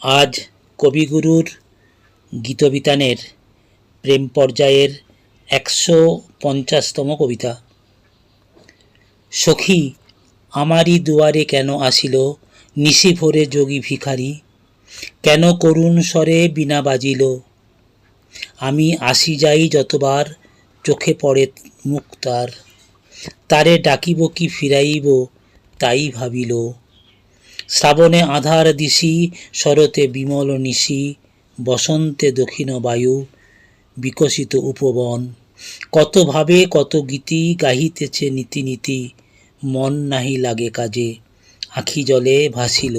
আজ কবিগুরুর গীতবিতানের প্রেম পর্যায়ের ১৫০তম কবিতা। সখী আমারই দুয়ারে কেন আসিল নিশি ভোরে যোগী ভিখারি, কেন করুণ স্বরে বীণা বাজিল, আমি আসি যাই যতবার চোখে পড়ে মুখ তার, তারে ডাকিব কি ফিরাইব তাই ভাবিল। শ্রাবণে আধার দিশি, শরতে বিমল নিশি, বসন্তে দক্ষিণ বায়ু বিকশিত উপবন, কত ভাবে কত গীতি গাহিতেছে নীতি নীতি, মন নাহি লাগে কাজে আখি জলে ভাসিল।